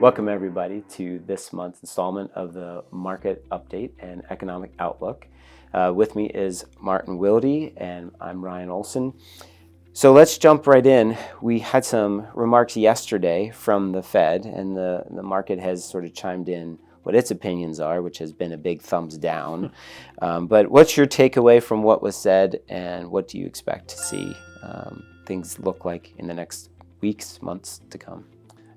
Welcome everybody to this month's installment of the Market Update and Economic Outlook. With me is Martin Wildy and I'm Ryan Ohlson. So let's jump right in. We had some remarks yesterday from the Fed, and the market has sort of chimed in what its opinions are, which has been a big thumbs down. But what's your takeaway from what was said, and what do you expect to see things look like in the next weeks, months to come?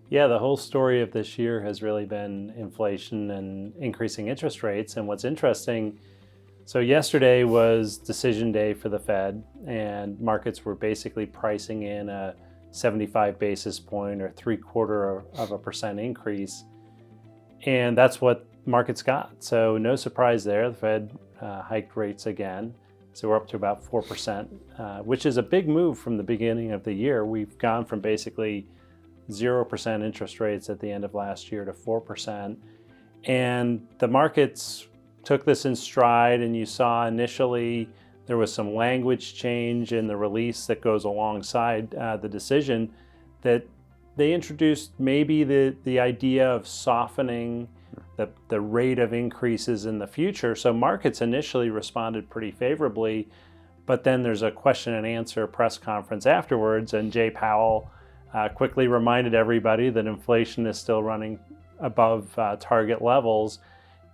Yeah, the whole story of this year has really been inflation and increasing interest rates. And what's interesting, so yesterday was decision day for the Fed, and markets were basically pricing in a 75 basis point or 0.75% increase. And that's what markets got. So no surprise there. The Fed hiked rates again. So we're up to about 4%, which is a big move from the beginning of the year. We've gone from basically 0% interest rates at the end of last year to 4%. And the markets took this in stride, and you saw initially there was some language change in the release that goes alongside the decision, that they introduced maybe the idea of softening the rate of increases in the future. So markets initially responded pretty favorably, but then there's a question and answer press conference afterwards, and Jay Powell quickly reminded everybody that inflation is still running above target levels,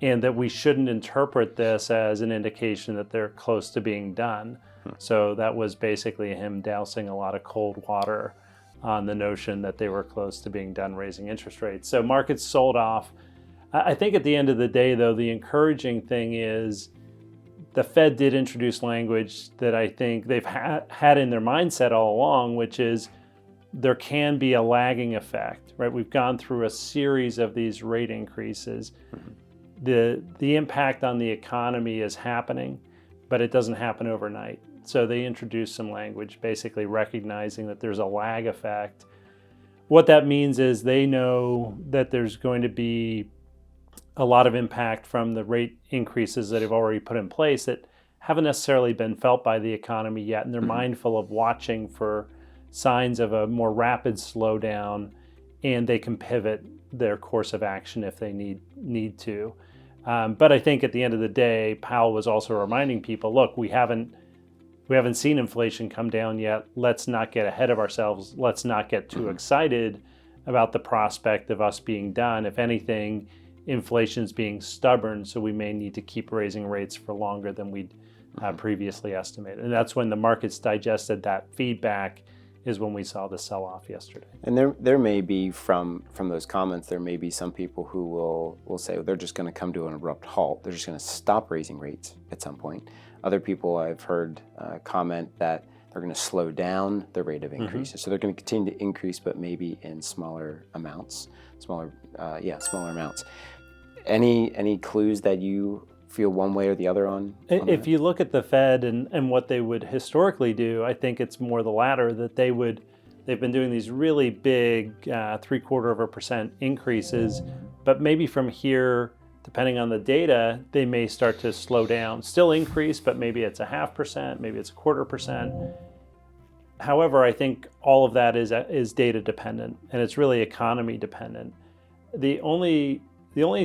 and that we shouldn't interpret this as an indication that they're close to being done. So that was basically him dousing a lot of cold water on the notion that they were close to being done raising interest rates. So markets sold off. I think at the end of the day, though, the encouraging thing is the Fed did introduce language that I think they've had in their mindset all along, which is there can be a lagging effect, right? We've gone through a series of these rate increases. The impact on the economy is happening, but it doesn't happen overnight. So they introduced some language basically recognizing that there's a lag effect. What that means is they know that there's going to be a lot of impact from the rate increases that have already put in place that haven't necessarily been felt by the economy yet, and they're mindful of watching for signs of a more rapid slowdown, and they can pivot their course of action if they need to. But I think at the end of the day, Powell was also reminding people, look, we haven't seen inflation come down yet. Let's not get ahead of ourselves. Let's not get too excited about the prospect of us being done. If anything, inflation's being stubborn, so we may need to keep raising rates for longer than we'd previously estimated. And that's when the markets digested that feedback, is when we saw the sell-off yesterday. And there may be, from those comments, there may be some people who will say they're just going to come to an abrupt halt. They're just going to stop raising rates at some point. Other people I've heard comment that they're going to slow down the rate of increases. So they're going to continue to increase, but maybe in smaller amounts. Smaller amounts. Any clues that you feel one way or the other on if you look at the Fed and what they would historically do, I think it's more the latter, that they've been doing these really big 0.75% increases, but maybe from here, depending on the data, they may start to slow down, still increase, but maybe it's 0.5%, maybe it's 0.25%. However, I think all of that is data dependent, and it's really economy dependent. The only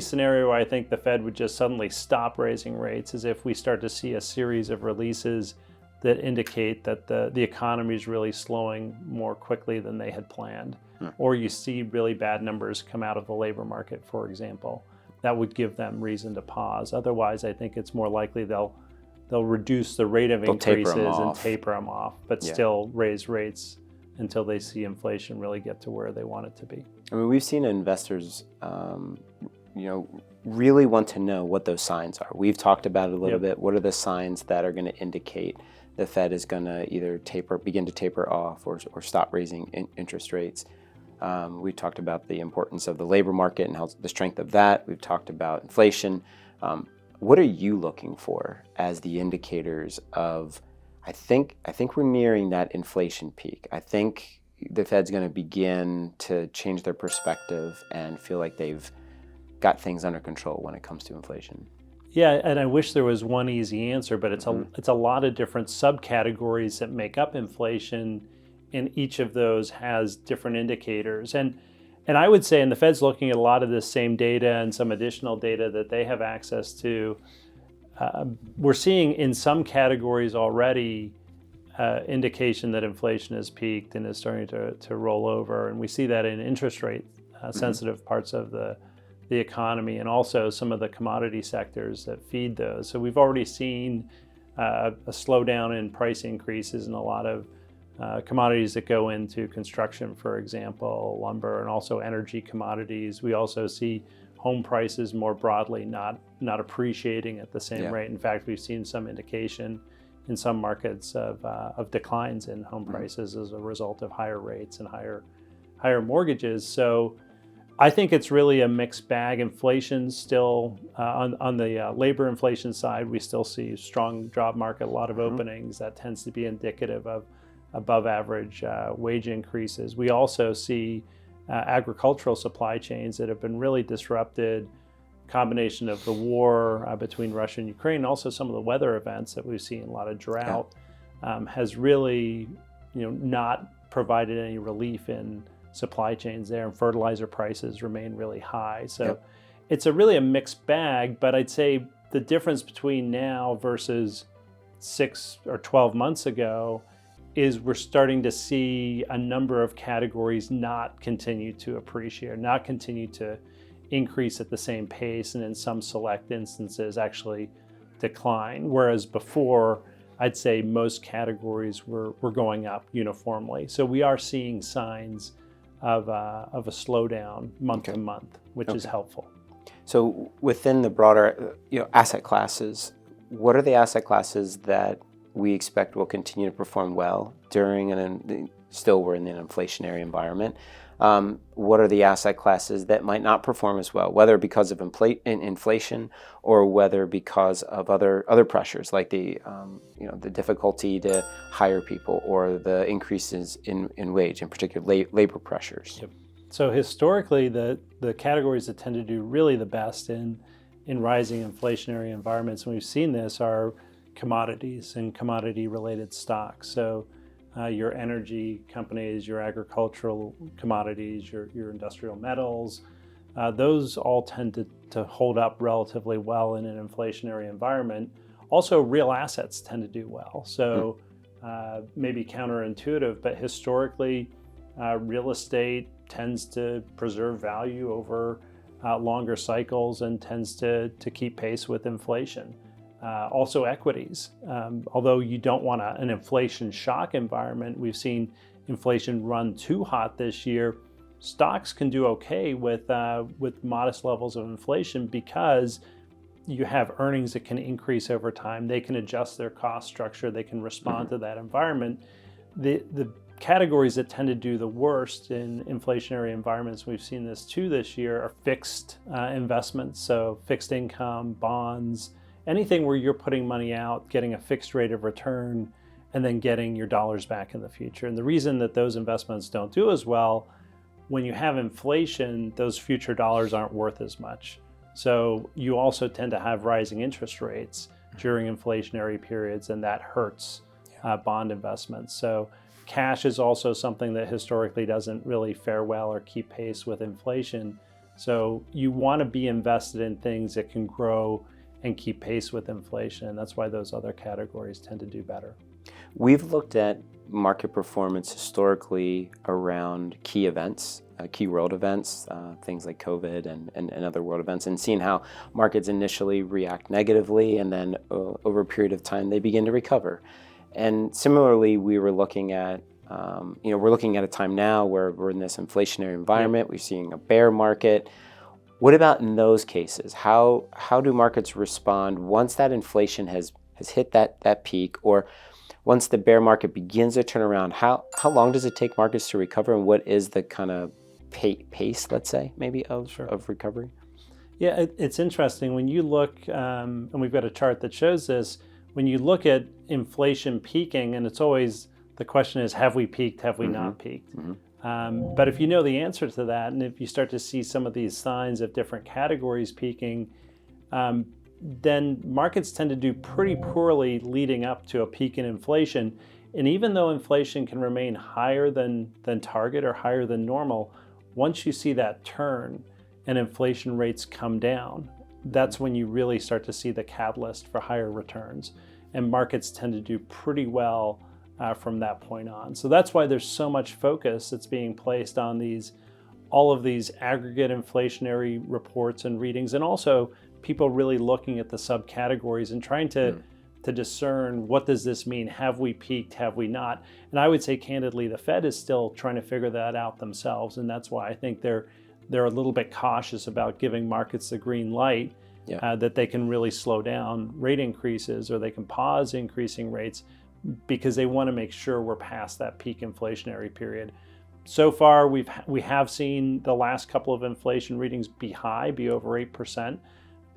scenario where I think the Fed would just suddenly stop raising rates is if we start to see a series of releases that indicate that the economy is really slowing more quickly than they had planned. Or you see really bad numbers come out of the labor market, for example. That would give them reason to pause. Otherwise, I think it's more likely they'll reduce the rate of increases and taper them off, but still raise rates until they see inflation really get to where they want it to be. I mean, we've seen investors really want to know what those signs are. We've talked about it a little bit. What are the signs that are going to indicate the Fed is going to either begin to taper off or stop raising interest rates? We've talked about the importance of the labor market and how the strength of that. We've talked about inflation. What are you looking for as the indicators of, I think we're nearing that inflation peak. I think the Fed's going to begin to change their perspective and feel like they've got things under control when it comes to inflation. Yeah, and I wish there was one easy answer, but it's a lot of different subcategories that make up inflation, and each of those has different indicators. And And I would say, and the Fed's looking at a lot of this same data and some additional data that they have access to, we're seeing in some categories already indication that inflation has peaked and is starting to roll over. And we see that in interest rate sensitive parts of the economy, and also some of the commodity sectors that feed those. So we've already seen a slowdown in price increases in a lot of commodities that go into construction, for example, lumber, and also energy commodities. We also see home prices more broadly not appreciating at the same rate. In fact, we've seen some indication in some markets of declines in home prices as a result of higher rates and higher mortgages. So I think it's really a mixed bag. Inflation's still on the labor inflation side. We still see strong job market, a lot of openings. That tends to be indicative of above average wage increases. We also see agricultural supply chains that have been really disrupted. Combination of the war between Russia and Ukraine, also some of the weather events that we've seen, a lot of drought, has really, not provided any relief in supply chains there, and fertilizer prices remain really high. So it's really a mixed bag, but I'd say the difference between now versus 6 or 12 months ago is we're starting to see a number of categories not continue to appreciate, not continue to increase at the same pace, and in some select instances actually decline. Whereas before, I'd say most categories were going up uniformly. So we are seeing signs of a slowdown month to month, which is helpful. So within the broader asset classes, what are the asset classes that we expect will continue to perform well during still we're in an inflationary environment? What are the asset classes that might not perform as well, whether because of inflation or whether because of other pressures like the difficulty to hire people or the increases in wage, in particular labor pressures? Yep. So historically, the categories that tend to do really the best in rising inflationary environments, and we've seen this, are commodities and commodity-related stocks. So your energy companies, your agricultural commodities, your industrial metals, those all tend to hold up relatively well in an inflationary environment. Also, real assets tend to do well. So maybe counterintuitive, but historically, real estate tends to preserve value over longer cycles and tends to keep pace with inflation. Also equities, although you don't want an inflation shock environment. We've seen inflation run too hot this year. Stocks can do okay with modest levels of inflation because you have earnings that can increase over time. They can adjust their cost structure. They can respond to that environment. The categories that tend to do the worst in inflationary environments, we've seen this too this year, are fixed investments. So fixed income, bonds, anything where you're putting money out, getting a fixed rate of return, and then getting your dollars back in the future. And the reason that those investments don't do as well, when you have inflation, those future dollars aren't worth as much. So you also tend to have rising interest rates during inflationary periods, and that hurts bond investments. So cash is also something that historically doesn't really fare well or keep pace with inflation. So you want to be invested in things that can grow and keep pace with inflation. And that's why those other categories tend to do better. We've looked at market performance historically around key events, key world events, things like COVID and other world events, and seen how markets initially react negatively, and then over a period of time they begin to recover. And similarly, we were looking at, we're looking at a time now where we're in this inflationary environment. We're seeing a bear market. What about in those cases? How do markets respond once that inflation has hit that peak, or once the bear market begins to turn around? How long does it take markets to recover, and what is the kind of pace, let's say, maybe of recovery? Yeah, it's interesting when you look, and we've got a chart that shows this. When you look at inflation peaking, and it's always the question is, have we peaked? Have we not peaked? But if you know the answer to that, and if you start to see some of these signs of different categories peaking, then markets tend to do pretty poorly leading up to a peak in inflation. And even though inflation can remain higher than target or higher than normal, once you see that turn and inflation rates come down, that's when you really start to see the catalyst for higher returns. And markets tend to do pretty well from that point on. So that's why there's so much focus that's being placed on all of these aggregate inflationary reports and readings, and also people really looking at the subcategories and trying to discern, what does this mean? Have we peaked? Have we not? And I would say candidly, the Fed is still trying to figure that out themselves, and that's why I think they're a little bit cautious about giving markets the green light, that they can really slow down rate increases or they can pause increasing rates, because they want to make sure we're past that peak inflationary period. So far, we have seen the last couple of inflation readings be over 8%,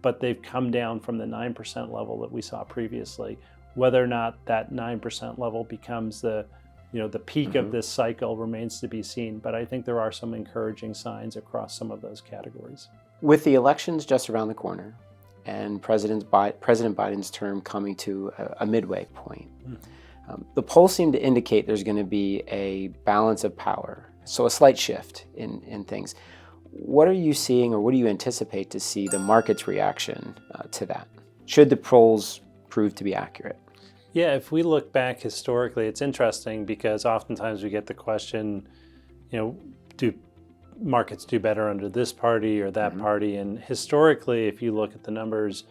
but they've come down from the 9% level that we saw previously. Whether or not that 9% level becomes the peak of this cycle remains to be seen, but I think there are some encouraging signs across some of those categories. With the elections just around the corner and President Biden's term coming to a midway point, the polls seem to indicate there's going to be a balance of power, so a slight shift in things. What are you seeing, or what do you anticipate to see the market's reaction to that, should the polls prove to be accurate? Yeah, if we look back historically, it's interesting because oftentimes we get the question, do markets do better under this party or that party? And historically, if you look at the numbers,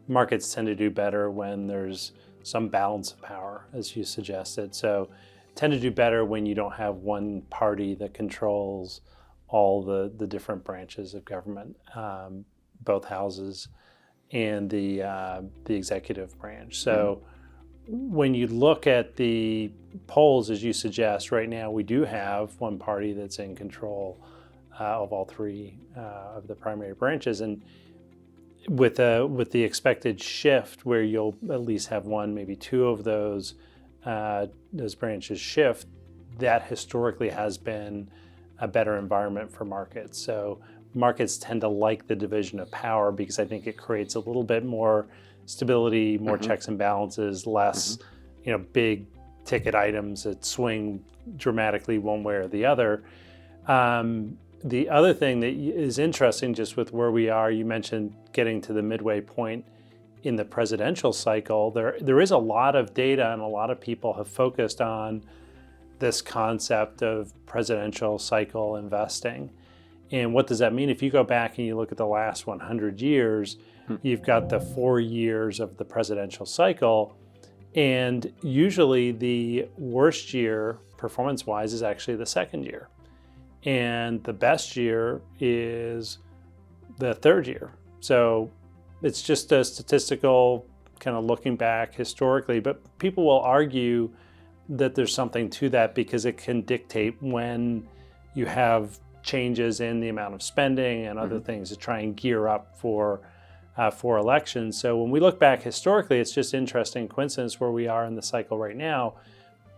markets tend to do better when there's some balance of power, as you suggested. So tend to do better when you don't have one party that controls all the different branches of government, both houses and the executive branch. So when you look at the polls, as you suggest, right now we do have one party that's in control of all three of the primary branches, and with the expected shift where you'll at least have one, maybe two of those branches shift, that historically has been a better environment for markets. So markets tend to like the division of power because I think it creates a little bit more stability, more checks and balances, less big ticket items that swing dramatically one way or the other. The other thing that is interesting, just with where we are, you mentioned getting to the midway point in the presidential cycle. There is a lot of data, and a lot of people have focused on this concept of presidential cycle investing. And what does that mean? If you go back and you look at the last 100 years, you've got the 4 years of the presidential cycle, and usually the worst year performance-wise is actually the second year. And the best year is the third year. So it's just a statistical kind of looking back historically, but people will argue that there's something to that because it can dictate when you have changes in the amount of spending and other things to try and gear up for elections. So when we look back historically, it's just interesting coincidence where we are in the cycle right now.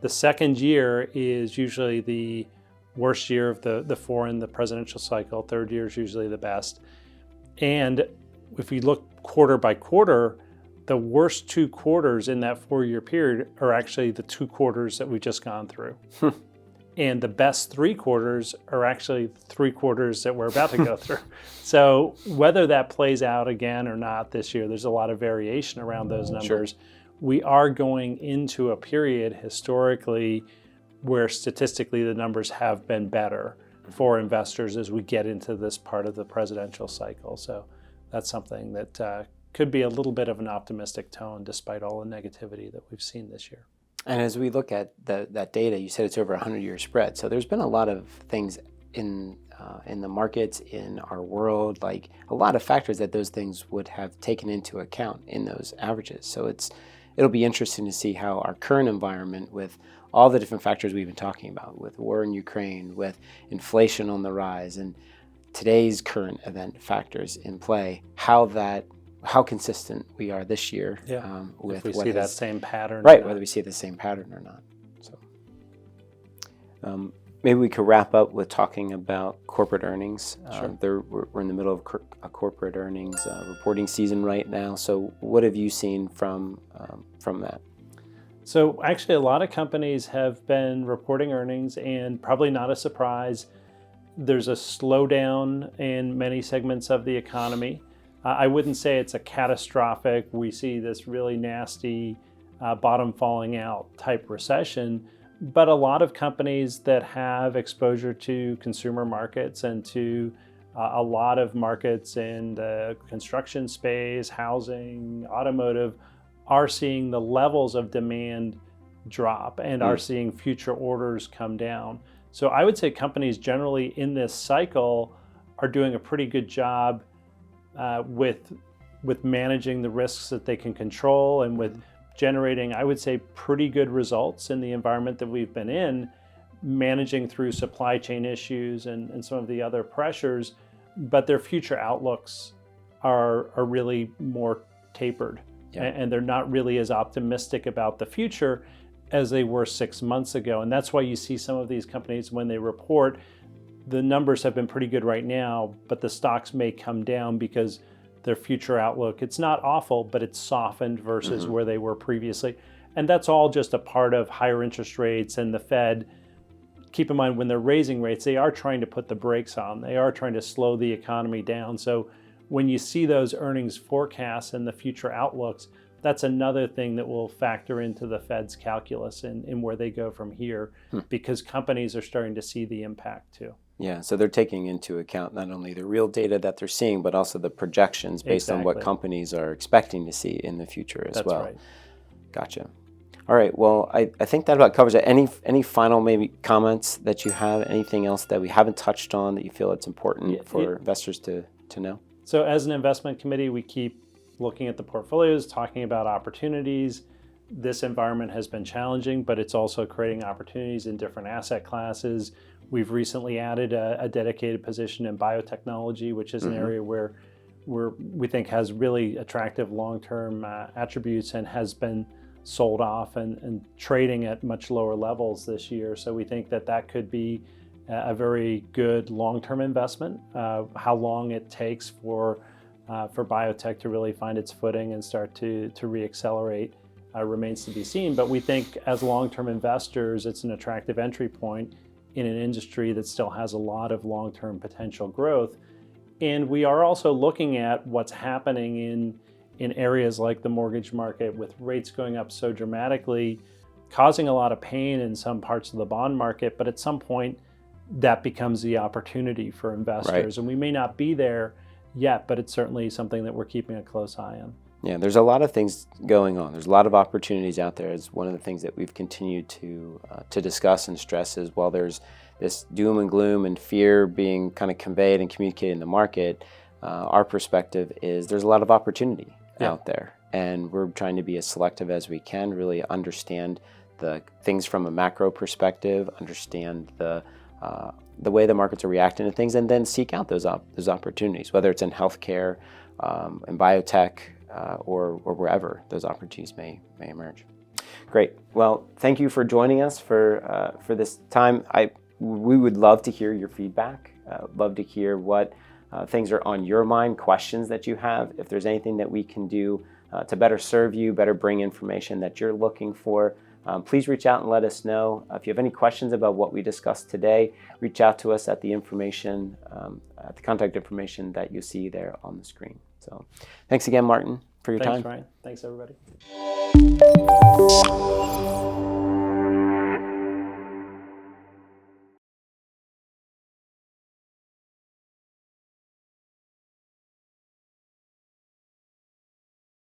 The second year is usually the worst year of the four in the presidential cycle. Third year is usually the best. And if we look quarter by quarter, the worst 2 quarters in that 4-year period are actually the 2 quarters that we've just gone through. And the best 3 quarters are actually 3 quarters that we're about to go through. So whether that plays out again or not this year, there's a lot of variation around those numbers. Sure. We are going into a period historically where statistically the numbers have been better for investors as we get into this part of the presidential cycle. So that's something that could be a little bit of an optimistic tone despite all the negativity that we've seen this year. And as we look at that data, you said it's over a 100-year spread. So there's been a lot of things in the markets, in our world, like a lot of factors that those things would have taken into account in those averages. So it'll be interesting to see how our current environment, with all the different factors we've been talking about, with war in Ukraine, with inflation on the rise, and today's current event factors in play, how consistent we are this year with if we see that same pattern. Right, whether we see the same pattern or not. So maybe we could wrap up with talking about corporate earnings. Sure. We're in the middle of a corporate earnings reporting season right now. So what have you seen from that? So actually a lot of companies have been reporting earnings, and probably not a surprise, there's a slowdown in many segments of the economy. I wouldn't say it's a catastrophic, we see this really nasty bottom falling out type recession, but a lot of companies that have exposure to consumer markets and to a lot of markets in the construction space, housing, automotive, are seeing the levels of demand drop and are seeing future orders come down. So I would say companies generally in this cycle are doing a pretty good job with managing the risks that they can control and with generating, I would say, pretty good results in the environment that we've been in, managing through supply chain issues and some of the other pressures, but their future outlooks are really more tapered. Yeah. And they're not really as optimistic about the future as they were 6 months ago. And that's why you see some of these companies, when they report, the numbers have been pretty good right now, but the stocks may come down because their future outlook, it's not awful, but it's softened versus where they were previously. And that's all just a part of higher interest rates and the Fed. Keep in mind, when they're raising rates, they are trying to put the brakes on. They are trying to slow the economy down. So when you see those earnings forecasts and the future outlooks, that's another thing that will factor into the Fed's calculus in where they go from here, because companies are starting to see the impact too. Yeah, so they're taking into account not only the real data that they're seeing, but also the projections based on what companies are expecting to see in the future as well. That's right. Gotcha. All right, well, I think that about covers it. Any final maybe comments that you have? Anything else that we haven't touched on that you feel it's important for investors to know? So as an investment committee, we keep looking at the portfolios, talking about opportunities. This environment has been challenging, but it's also creating opportunities in different asset classes. We've recently added a dedicated position in biotechnology, which is an area where we think has really attractive long-term attributes and has been sold off and trading at much lower levels this year. So we think that could be a very good long-term investment. How long it takes for biotech to really find its footing and start to reaccelerate remains to be seen. But we think as long-term investors, it's an attractive entry point in an industry that still has a lot of long-term potential growth. And we are also looking at what's happening in areas like the mortgage market, with rates going up so dramatically, causing a lot of pain in some parts of the bond market. But at some point, that becomes the opportunity for investors. Right. And we may not be there yet, but it's certainly something that we're keeping a close eye on. Yeah, there's a lot of things going on. There's a lot of opportunities out there. It's one of the things that we've continued to discuss and stress is while there's this doom and gloom and fear being kind of conveyed and communicated in the market, our perspective is there's a lot of opportunity out there. And we're trying to be as selective as we can, really understand the things from a macro perspective, understand the way the markets are reacting to things, and then seek out those opportunities, whether it's in healthcare, in biotech, or wherever those opportunities may emerge. Great. Well, thank you for joining us for this time. We would love to hear your feedback. Love to hear what things are on your mind, questions that you have. If there's anything that we can do to better serve you, better bring information that you're looking for, please reach out and let us know. If you have any questions about what we discussed today, reach out to us at the contact information that you see there on the screen. So thanks again, Martin, for your time. Thanks, Ryan. Thanks, everybody.